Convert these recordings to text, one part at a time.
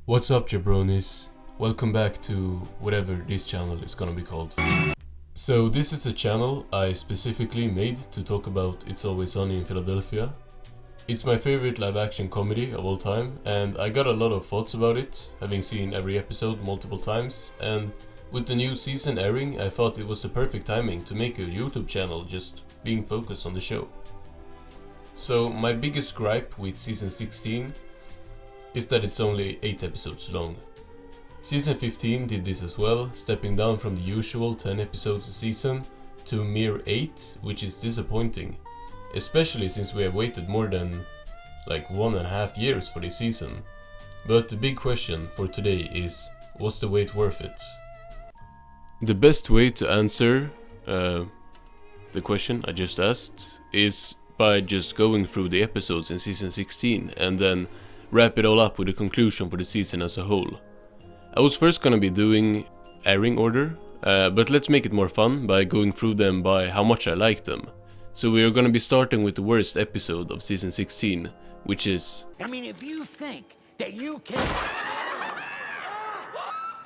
What's up, jabronis? Welcome back to whatever this channel is gonna be called. So this is a channel I specifically made to talk about It's Always Sunny in Philadelphia. It's my favorite live action comedy of all time, and I got a lot of thoughts about it, having seen every episode multiple times, and with the new season airing I thought it was the perfect timing to make a YouTube channel just being focused on the show. So my biggest gripe with season 16 is that it's only 8 episodes long. Season 15 did this as well, stepping down from the usual 10 episodes a season to a mere 8, which is disappointing, especially since we have waited more than like 1.5 years for this season. But the big question for today is, was the wait worth it? The best way to answer the question I just asked is by just going through the episodes in season 16 and then wrap it all up with a conclusion for the season as a whole. I was first gonna be doing airing order, but let's make it more fun by going through them by how much I like them. So we are gonna be starting with the worst episode of season 16, which is... I mean, if you think that you can...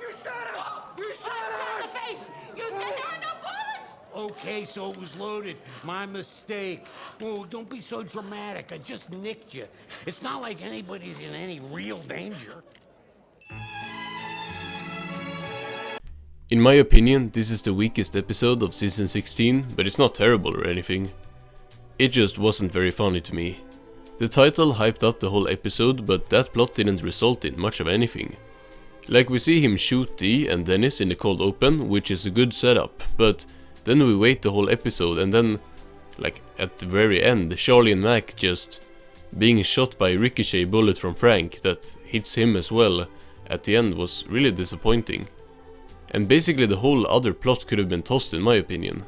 You shot us! You shot us! Shot in the face! You said there were no bullets! Okay, so it was loaded. My mistake. Oh, don't be so dramatic. I just nicked you. It's not like anybody's in any real danger. In my opinion, this is the weakest episode of season 16, but it's not terrible or anything. It just wasn't very funny to me. The title hyped up the whole episode, but that plot didn't result in much of anything. Like, we see him shoot Dee and Dennis in the cold open, which is a good setup, but then we wait the whole episode and then, like, at the very end, Charlie and Mac just being shot by a ricochet bullet from Frank that hits him as well at the end was really disappointing. And basically the whole other plot could have been tossed in my opinion.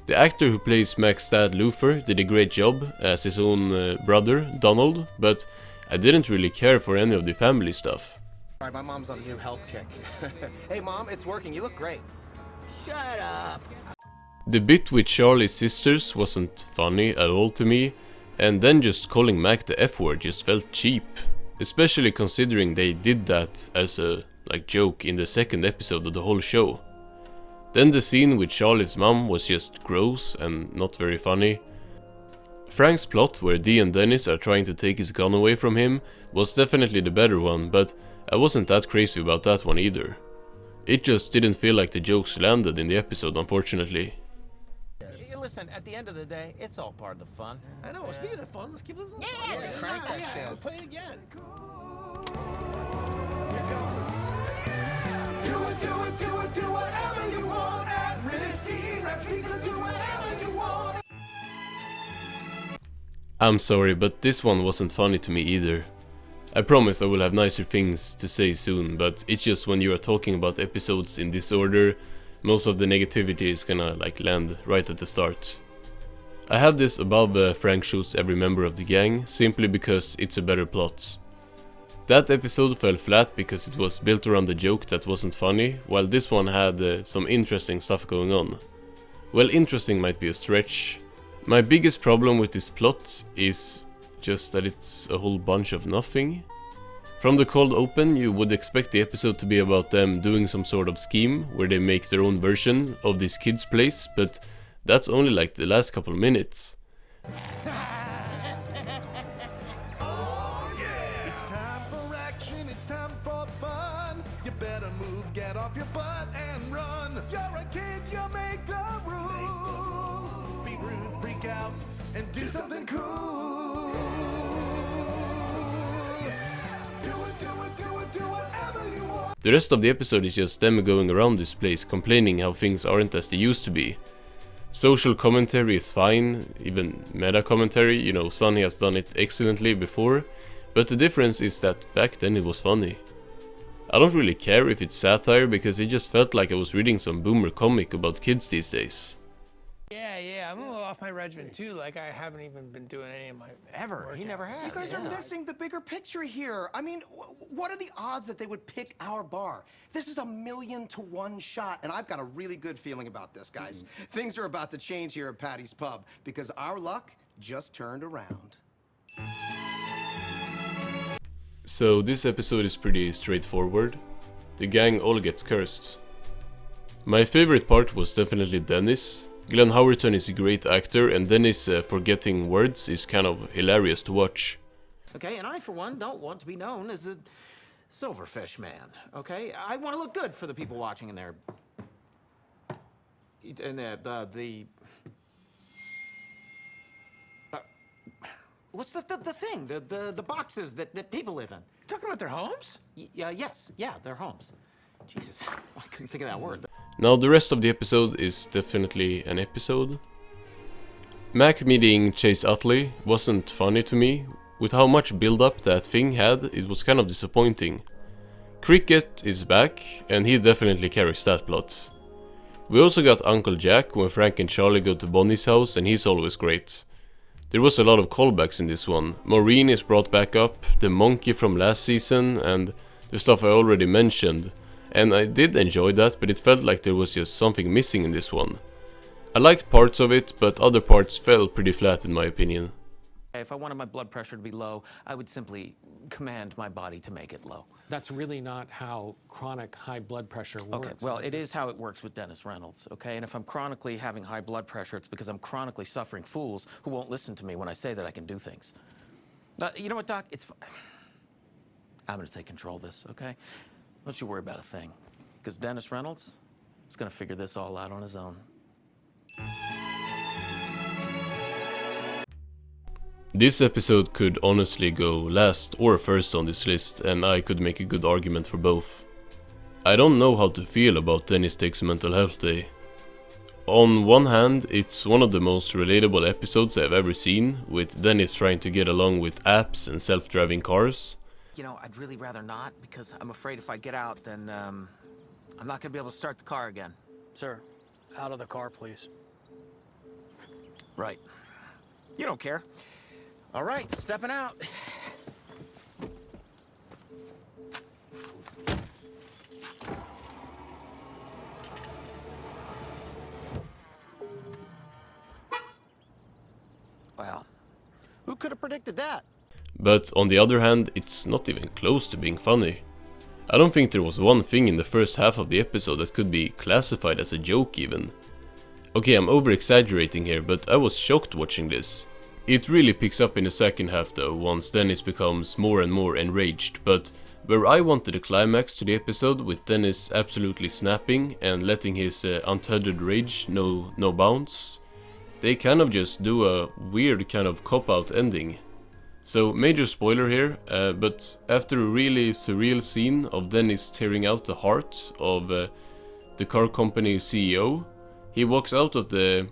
The actor who plays Mac's dad Luther did a great job as his own brother, Donald, but I didn't really care for any of the family stuff. Alright, my mom's on a new health kick. Hey mom, it's working, you look great. Shut up. The bit with Charlie's sisters wasn't funny at all to me, and then just calling Mac the F word just felt cheap. Especially considering they did that as a joke in the second episode of the whole show. Then the scene with Charlie's mom was just gross and not very funny. Frank's plot, where Dee and Dennis are trying to take his gun away from him, was definitely the better one, but I wasn't that crazy about that one either. It just didn't feel like the jokes landed in the episode, unfortunately. Listen, at the end of the day, it's all part of the fun. I know, speaking of fun, let's keep this Yeah, fun. it's Crank fun. that shit. Yeah. Play it again. Do whatever you want at Risky Refuge, do whatever you want. I'm sorry, but this one wasn't funny to me either. I promise I will have nicer things to say soon, but it's just when you are talking about episodes in this order, most of the negativity is gonna land right at the start. I have this above Frank shoots every member of the gang, simply because it's a better plot. That episode fell flat because it was built around a joke that wasn't funny, while this one had some interesting stuff going on. Well, interesting might be a stretch. My biggest problem with this plot is just that it's a whole bunch of nothing. From the cold open, you would expect the episode to be about them doing some sort of scheme where they make their own version of this kid's place, but that's only the last couple minutes. It's time for action, it's time for fun. You better move, get off your butt and run. You're a kid, you make the rules. Be rude, freak out, and do something cool. Do whatever you want. The rest of the episode is just them going around this place complaining how things aren't as they used to be. Social commentary is fine, even meta commentary, you know, Sunny has done it excellently before, but the difference is that back then it was funny. I don't really care if it's satire because it just felt like I was reading some boomer comic about kids these days. Yeah, I'm a little off my regimen too. Like, I haven't even been doing any of my Ever. He never has. You guys are missing the bigger picture here. I mean, what are the odds that they would pick our bar? This is a 1,000,000 to 1 shot, and I've got a really good feeling about this, guys. Things are about to change here at Patty's Pub because our luck just turned around. So this episode is pretty straightforward. The gang all gets cursed. My favorite part was definitely Dennis. Glenn Howerton is a great actor, and Dennis forgetting words is kind of hilarious to watch. Okay, and I, for one, don't want to be known as a silverfish man, okay? I want to look good for the people watching in there. And what's the thing? The boxes that people live in. Talking about their homes? Yes, their homes. Jesus, I couldn't think of that word. Now the rest of the episode is definitely an episode. Mac meeting Chase Utley wasn't funny to me. With how much build-up that thing had, it was kind of disappointing. Cricket is back, and he definitely carries that plot. We also got Uncle Jack when Frank and Charlie go to Bonnie's house, and he's always great. There was a lot of callbacks in this one. Maureen is brought back up, the monkey from last season, and the stuff I already mentioned. And I did enjoy that, but it felt like there was just something missing in this one. I liked parts of it, but other parts fell pretty flat in my opinion. If I wanted my blood pressure to be low, I would simply command my body to make it low. That's really not how chronic high blood pressure works. Okay, well, it is how it works with Dennis Reynolds, okay? And if I'm chronically having high blood pressure, it's because I'm chronically suffering fools who won't listen to me when I say that I can do things. You know what, Doc? It's fine. I'm gonna take control of this, okay? Don't you worry about a thing, because Dennis Reynolds is gonna figure this all out on his own. This episode could honestly go last or first on this list, and I could make a good argument for both. I don't know how to feel about Dennis Takes Mental Health Day. On one hand, it's one of the most relatable episodes I've ever seen, with Dennis trying to get along with apps and self-driving cars. You know, I'd really rather not, because I'm afraid if I get out, then I'm not gonna be able to start the car again. Sir, out of the car, please. Right. You don't care. All right, stepping out. Well, who could have predicted that? But on the other hand, it's not even close to being funny. I don't think there was one thing in the first half of the episode that could be classified as a joke even. Okay, I'm over-exaggerating here, but I was shocked watching this. It really picks up in the second half though, once Dennis becomes more and more enraged, but where I wanted a climax to the episode with Dennis absolutely snapping and letting his untethered rage know no bounds, they kind of just do a weird kind of cop-out ending. So major spoiler here, but after a really surreal scene of Dennis tearing out the heart of the car company CEO, he walks out of the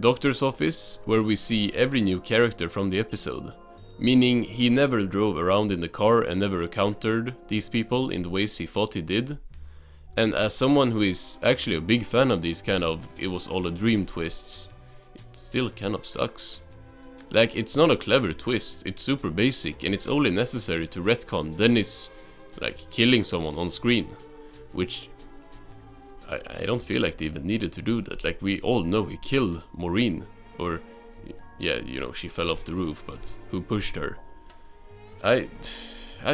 doctor's office where we see every new character from the episode. Meaning he never drove around in the car and never encountered these people in the ways he thought he did. And as someone who is actually a big fan of these kind of it was all a dream twists, it still kind of sucks. Like, it's not a clever twist, it's super basic and it's only necessary to retcon Dennis like killing someone on screen, which I don't feel like they even needed to do that. Like, we all know he killed Maureen, or yeah, you know, she fell off the roof, but who pushed her? I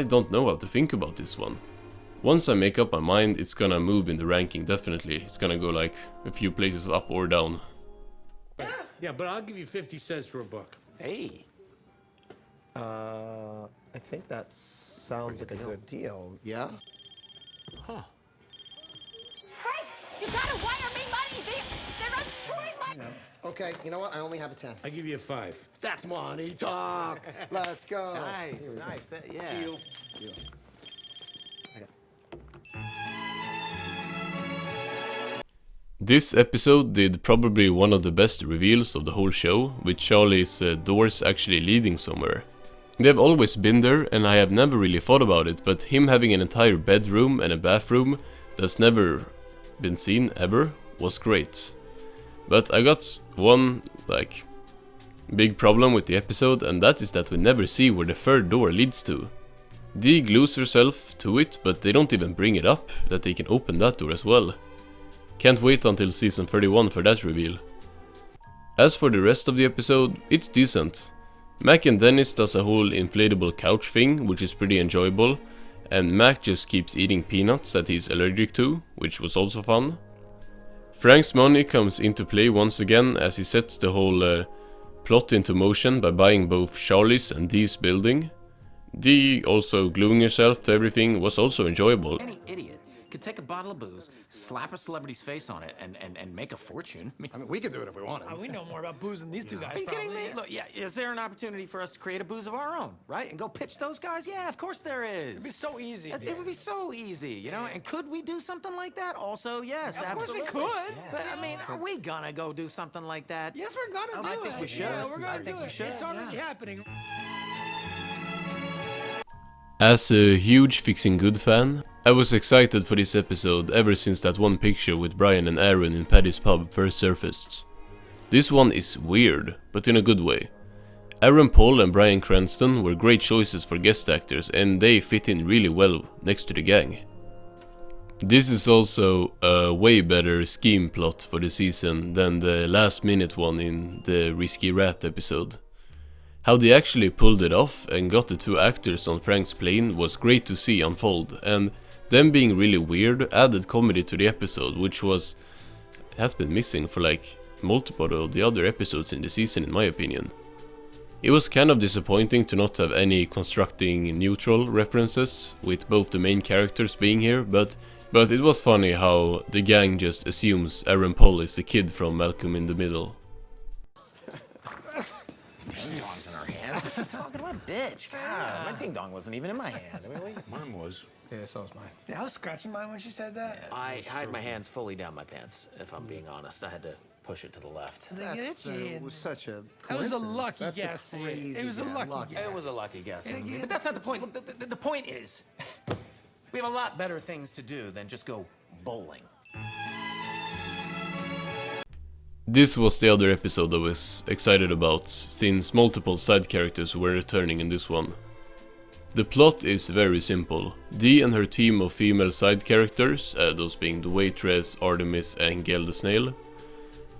don't know how to think about this one. Once I make up my mind, it's gonna move in the ranking, definitely. It's gonna go like a few places up or down. Yeah, but I'll give you 50 cents for a book. Hey. I think that sounds like a good deal, yeah? Hey, you gotta wire me money. They're unscrewing my... Okay, you know what? I only have a 10. I'll give you a 5. That's money talk. Let's go. Nice, nice. Yeah. Deal. This episode did probably one of the best reveals of the whole show, with Charlie's doors actually leading somewhere. They've always been there and I have never really thought about it, but him having an entire bedroom and a bathroom that's never been seen ever was great. But I got one, like, big problem with the episode, and that is that we never see where the third door leads to. Dee glues herself to it, but they don't even bring it up, that they can open that door as well. Can't wait until season 31 for that reveal. As for the rest of the episode, it's decent. Mac and Dennis does a whole inflatable couch thing, which is pretty enjoyable, and Mac just keeps eating peanuts that he's allergic to, which was also fun. Frank's money comes into play once again as he sets the whole plot into motion by buying both Charlie's and Dee's building. Dee also gluing herself to everything was also enjoyable. Any idiot could take a bottle of booze, slap a celebrity's face on it, and make a fortune. I mean, we could do it if we wanted. We know more about booze than these two guys. Are you kidding probably. me? Look, yeah, is there an opportunity for us to create a booze of our own, right? And go pitch those guys? Yeah, of course there is. It'd be so easy. It would be so easy, you know? And could we do something like that? Also, yes, Of course we absolutely. could. But, I mean, are we gonna go do something like that? Yes, we're gonna do it. I think we should. Yeah, we're I gonna think do we it. should. It's already happening. As a huge Fixing Good fan, I was excited for this episode ever since that one picture with Brian and Aaron in Paddy's pub first surfaced. This one is weird, but in a good way. Aaron Paul and Bryan Cranston were great choices for guest actors and they fit in really well next to the gang. This is also a way better scheme plot for the season than the last minute one in the Risky Rat episode. How they actually pulled it off and got the two actors on Frank's plane was great to see unfold, and them being really weird added comedy to the episode, which has been missing for like multiple of the other episodes in the season in my opinion. It was kind of disappointing to not have any constructing neutral references, with both the main characters being here, but it was funny how the gang just assumes Aaron Paul is the kid from Malcolm in the Middle. Ding dong's in our hand. What's she talking about? Bitch. God, my ding dong wasn't even in my hand. I mean, Mine was. Yeah, so was mine. Yeah, I was scratching mine when she said that. I had my hands fully down my pants, if I'm being honest. I had to push it to the left. They get itchy. It was such a That was a coincidence. lucky That's guess. crazy It was a guess. lucky guess. It was a lucky guess. But that's not the point. Look, the point is, we have a lot better things to do than just go bowling. This was the other episode I was excited about, since multiple side characters were returning in this one. The plot is very simple. Dee and her team of female side characters, those being the waitress, Artemis and Gail the Snail,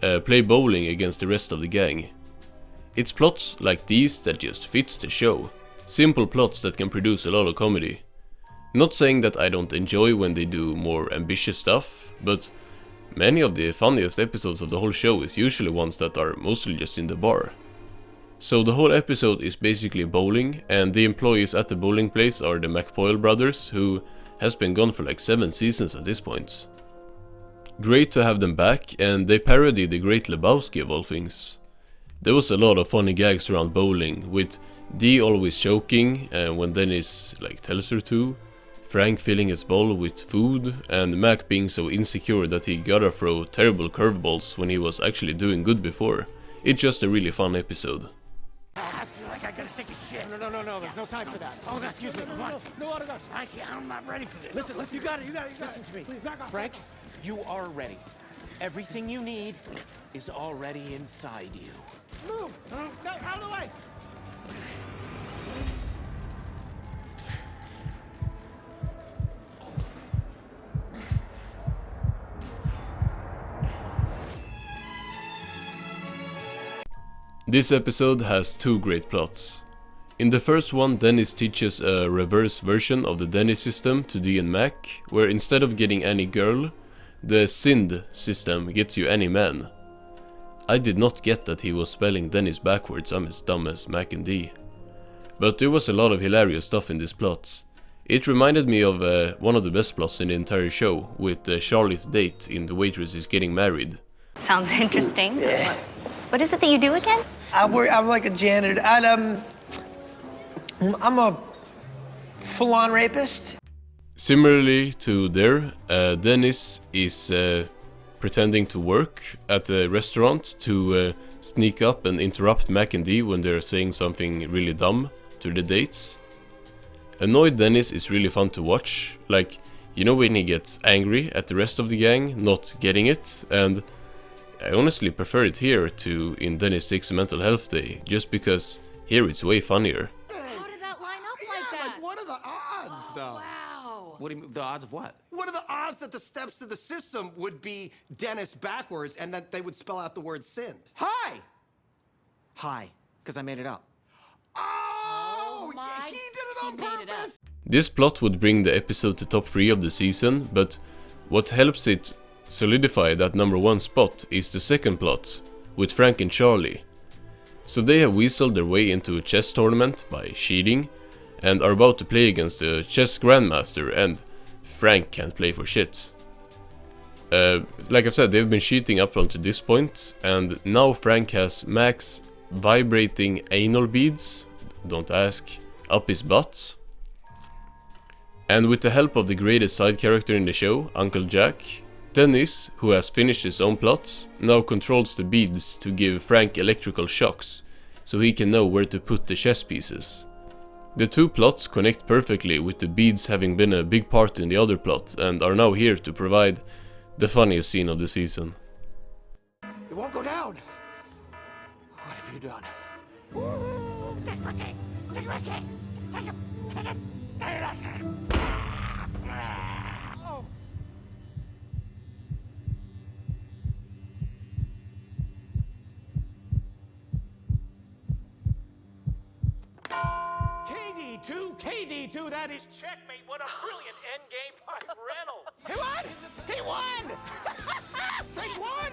play bowling against the rest of the gang. It's plots like these that just fits the show. Simple plots that can produce a lot of comedy. Not saying that I don't enjoy when they do more ambitious stuff, but many of the funniest episodes of the whole show is usually ones that are mostly just in the bar. So the whole episode is basically bowling, and the employees at the bowling place are the McPoyle brothers, who has been gone for like 7 seasons at this point. Great to have them back, and they parody the Great Lebowski of all things. There was a lot of funny gags around bowling, with Dee always choking when Dennis like tells her to, Frank filling his bowl with food, and Mac being so insecure that he gotta throw terrible curveballs when he was actually doing good before. It's just a really fun episode. I feel like I gotta take a shit. No, there's no time for that. Oh, excuse me. What? No autographs. I'm not ready for this. Listen, you got it. Listen to me. Please, back off. Frank, you are ready. Everything you need is already inside you. Move. No, out of the way. This episode has 2 great plots. In the first one, Dennis teaches a reverse version of the Dennis system to Dee and Mac, where instead of getting any girl, the SIND system gets you any man. I did not get that he was spelling Dennis backwards, I'm as dumb as Mac and Dee. But there was a lot of hilarious stuff in this plot. It reminded me of one of the best plots in the entire show, with Charlie's date in The Waitress is Getting Married. Sounds interesting. What is it that you do again? I'm like a janitor. I'm a full-on rapist. Similarly to there, Dennis is pretending to work at a restaurant to sneak up and interrupt Mac and Dee when they're saying something really dumb to the dates. Annoyed Dennis is really fun to watch, like, you know when he gets angry at the rest of the gang not getting it, and I honestly prefer it here to in Dennis Takes a Mental Health Day, just because here it's way funnier. How did that line up like that? Like, what are the odds, though? Wow. What do you mean, the odds of what? What are the odds that the steps to the system would be Dennis backwards and that they would spell out the word sinned? Hi! Hi, because I made it up. Oh, my. he did it on He made it up. purpose. This plot would bring the episode to top 3 of the season, but what helps it solidify that number 1 spot is the second plot, with Frank and Charlie. So they have weaseled their way into a chess tournament by cheating, and are about to play against the chess grandmaster, and Frank can't play for shit. Like I've said, they've been cheating up until this point, and now Frank has max vibrating anal beads, don't ask, up his butt. And with the help of the greatest side character in the show, Uncle Jack, Dennis, who has finished his own plots, now controls the beads to give Frank electrical shocks, so he can know where to put the chess pieces. The two plots connect perfectly, with the beads having been a big part in the other plot, and are now here to provide the funniest scene of the season. It won't go down. What have you done? Take Ricky! Take Ricky! Take him! Take him! Take him! KD2, that is checkmate. What a brilliant endgame by Reynolds. He won! Frank won!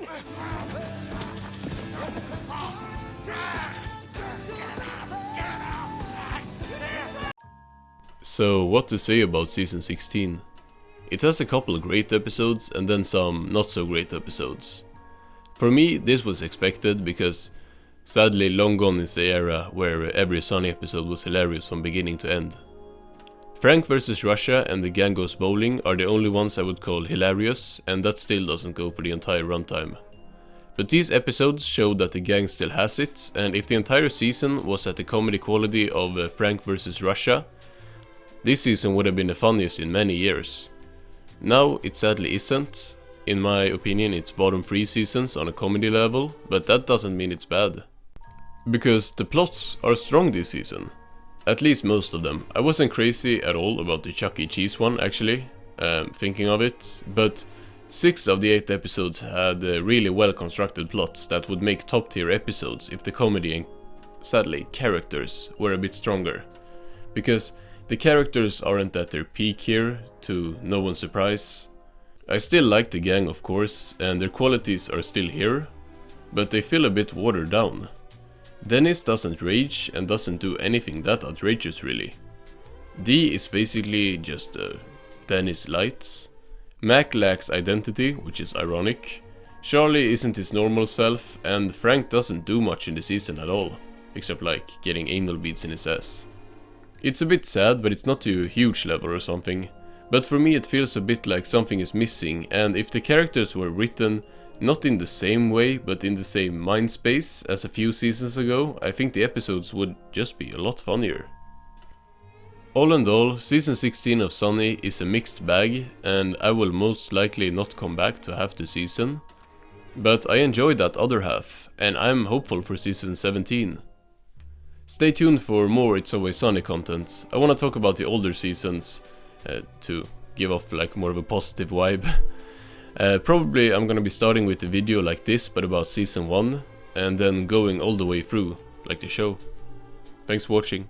So what to say about season 16? It has a couple of great episodes and then some not so great episodes. For me, this was expected because sadly long gone is the era where every Sunny episode was hilarious from beginning to end. Frank vs. Russia and the gang goes bowling are the only ones I would call hilarious, and that still doesn't go for the entire runtime. But these episodes show that the gang still has it, and if the entire season was at the comedy quality of Frank vs. Russia, this season would have been the funniest in many years. Now it sadly isn't. In my opinion, it's bottom 3 seasons on a comedy level, but that doesn't mean it's bad. Because the plots are strong this season. At least most of them. I wasn't crazy at all about the Chuck E. Cheese one, actually, thinking of it, but 6 of the 8 episodes had really well constructed plots that would make top tier episodes if the comedy and, sadly, characters were a bit stronger. Because the characters aren't at their peak here, to no one's surprise. I still like the gang, of course, and their qualities are still here, but they feel a bit watered down. Dennis doesn't rage and doesn't do anything that outrageous really. Dee is basically just Dennis lights. Mac lacks identity, which is ironic. Charlie isn't his normal self, and Frank doesn't do much in the season at all, except like getting anal beads in his ass. It's a bit sad, but it's not to a huge level or something. But for me it feels a bit like something is missing, and if the characters were written not in the same way, but in the same mind space as a few seasons ago, I think the episodes would just be a lot funnier. All in all, season 16 of Sunny is a mixed bag, and I will most likely not come back to half the season. But I enjoyed that other half, and I'm hopeful for season 17. Stay tuned for more It's Always Sunny content. I want to talk about the older seasons, to give off like more of a positive vibe. Probably I'm gonna be starting with a video like this, but about season 1, and then going all the way through, like the show. Thanks for watching.